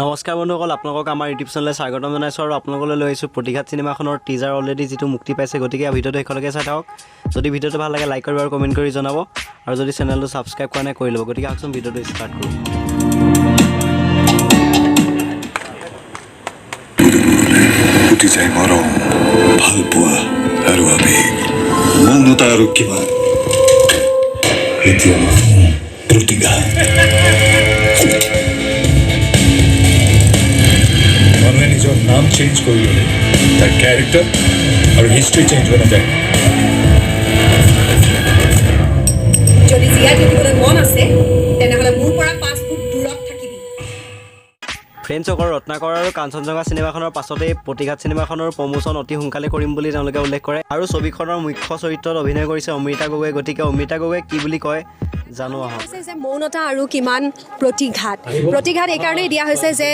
নমস্কাৰ বন্ধুসকল, আপোনালোকক আমাৰ ইউটিউব চেনেললৈ স্বাগতম জনাইছোঁ আৰু আপোনালোকলৈ লৈ আহিছোঁ প্ৰতিঘাত চিনেমাখনৰ টিজাৰ অলৰেডি যিটো মুক্তি পাইছে। গতিকে ভিডিঅ'টো শেষলৈকে চাই থাকক। যদি ভিডিঅ'টো ভাল লাগে লাইক কৰিব আৰু কমেণ্ট কৰি জনাব, আৰু যদি চেনেলটো ছাবস্ক্ৰাইব কৰা নাই কৰি ল'ব। গতিকে আহকচোন ভিডিঅ'টো ষ্টাৰ্ট কৰোঁ। উঠি যায় মৰম, ভাল পোৱা আৰু আবেগ, মৌনতা আৰু কিবা। এতিয়া প্ৰতিঘাত। মানুহে নিজৰ নাম চেঞ্জ কৰি ল'লে তাৰ কেৰেক্টাৰ আৰু হিষ্ট্ৰী চেঞ্জ হৈ নাযায়। যদি জীয়াই থাকিবলৈ মন আছে তেনেহ'লে মোৰ পৰা 5 ফুট দূৰত থাকিবি। ফ্ৰেণ্ডছসকল, ৰত্নাকৰ আৰু কাঞ্চনজংঘা চিনেমাখনৰ পাছতেই প্ৰতিঘাত চিনেমাখনৰ প্ৰমোচন অতি সোনকালে কৰিম বুলি তেওঁলোকে উল্লেখ কৰে। আৰু ছবিখনৰ মুখ্য চৰিত্ৰত অভিনয় কৰিছে অমৃতা গগৈ। গতিকে অমৃতা গগৈ কি বুলি কয় জানো আহক। যে মৌনতা আৰু কিমান প্ৰতিঘাত এইকাৰণেই দিয়া হৈছে যে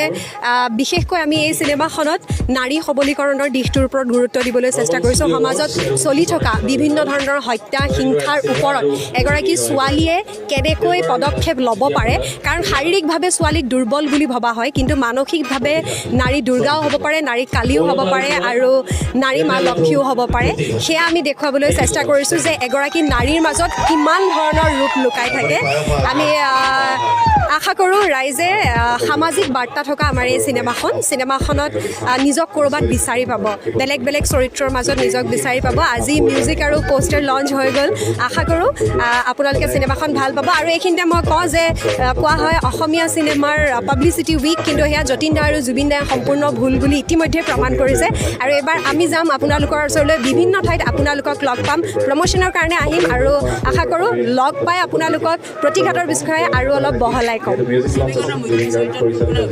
বিশেষকৈ আমি এই চিনেমাখনত নাৰী সবলীকৰণৰ দিশটোৰ ওপৰত গুৰুত্ব দিবলৈ চেষ্টা কৰিছোঁ। সমাজত চলি থকা বিভিন্ন ধৰণৰ হত্যা হিংসাৰ ওপৰত এগৰাকী ছোৱালীয়ে কেনেকৈ পদক্ষেপ ল'ব পাৰে, কাৰণ শাৰীৰিকভাৱে ছোৱালীক দুৰ্বল বুলি ভবা হয়, কিন্তু মানসিকভাৱে নাৰী দুৰ্গাও হ'ব পাৰে, নাৰী কালীও হ'ব পাৰে আৰু নাৰী মা লক্ষ্মীও হ'ব পাৰে। সেয়া আমি দেখুৱাবলৈ চেষ্টা কৰিছোঁ যে এগৰাকী নাৰীৰ মাজত কিমান ধৰণৰ ৰূপ লুকাই থাকে। আমি আশা কৰোঁ ৰাইজে সামাজিক বাৰ্তা থকা আমাৰ এই চিনেমাখনত নিজক ক'ৰবাত বিচাৰি পাব, বেলেগ বেলেগ চৰিত্ৰৰ মাজত নিজক বিচাৰি পাব। আজি মিউজিক আৰু পোষ্টাৰ লঞ্চ হৈ গ'ল। আশা কৰোঁ আপোনালোকে চিনেমাখন ভাল পাব। আৰু এইখিনিতে মই কওঁ যে কোৱা হয় অসমীয়া চিনেমাৰ পাব্লিচিটি উইক, কিন্তু সেয়া যতীন দা আৰু জুবিন দাই সম্পূৰ্ণ ভুল বুলি ইতিমধ্যে প্ৰমাণ কৰিছে। আৰু এইবাৰ আমি যাম আপোনালোকৰ ওচৰলৈ, বিভিন্ন ঠাইত আপোনালোকক লগ পাম, প্ৰমোশ্যনৰ কাৰণে আহিম আৰু আশা কৰোঁ লগ পাই আপোনালোকক প্ৰতিঘাতৰ বিষয়ে আৰু অলপ বহলাই ক'ম।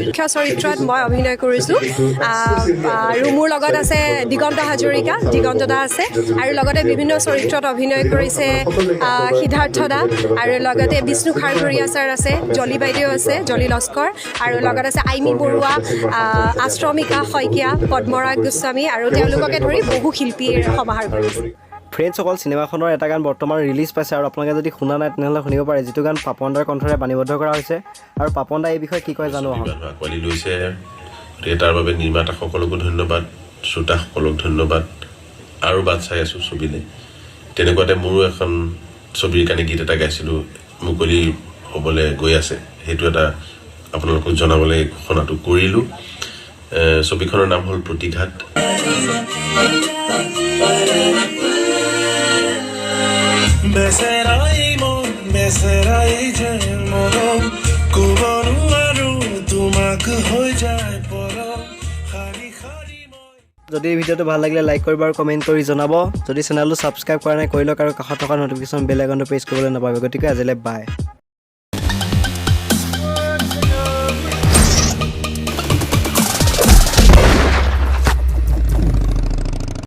মুখ্য চৰিত্ৰত মই অভিনয় কৰিছোঁ আৰু মোৰ লগত আছে দিগন্ত হাজৰিকা, দিগন্ত দা আছে, আৰু লগতে বিভিন্ন চৰিত্ৰত অভিনয় কৰিছে সিদ্ধাৰ্থ দা, আৰু লগতে বিষ্ণু খাৰঘৰীয়া ছাৰ আছে, জলি বাইদেউ আছে, জলি লস্কৰ, আৰু লগত আছে আইমী বৰুৱা, আশ্ৰমিকা শইকীয়া, পদ্মৰাগ গোস্বামী, আৰু তেওঁলোককে ধৰি বহু শিল্পীৰ সমাহাৰ কৰিছে। ফ্ৰেণ্ডছসকল, চিনেমাখনৰ এটা গান বৰ্তমান ৰিলিজ পাইছে, আৰু আপোনালোকে যদি শুনা নাই তেনেহ'লে শুনিব পাৰে, যিটো গান পাপন দাৰ কণ্ঠৰে বাণীবদ্ধ কৰা হৈছে। আৰু পাপন দা এই বিষয়ে কি কয় জানো আহক। আঁকোৱালি লৈছে, গতিকে তাৰ বাবে নিৰ্মাতাসকলকো ধন্যবাদ, শ্ৰোতাসকলক ধন্যবাদ। আৰু বাট চাই আছোঁ ছবিলৈ। তেনেকুৱাতে মোৰো এখন ছবিৰ কাৰণে গীত এটা গাইছিলোঁ, মুকলি হ'বলৈ গৈ আছে, সেইটো এটা আপোনালোকক জনাবলৈ ঘোষণাটো কৰিলোঁ। ছবিখনৰ নাম হ'ল প্ৰতিঘাত। যদি ভিডিঅ'টো ভাল লাগিলে লাইক কৰিব আৰু কমেণ্ট কৰি জনাব। যদি চেনেলটো ছাবস্ক্ৰাইব কৰা নাই কৰি লওক, আৰু কাষত থকা ন'টিফিকেশ্যন বেল আইকনটো প্ৰেছ কৰিবলৈ নাপাব। গতিকে আজিলৈ বাই।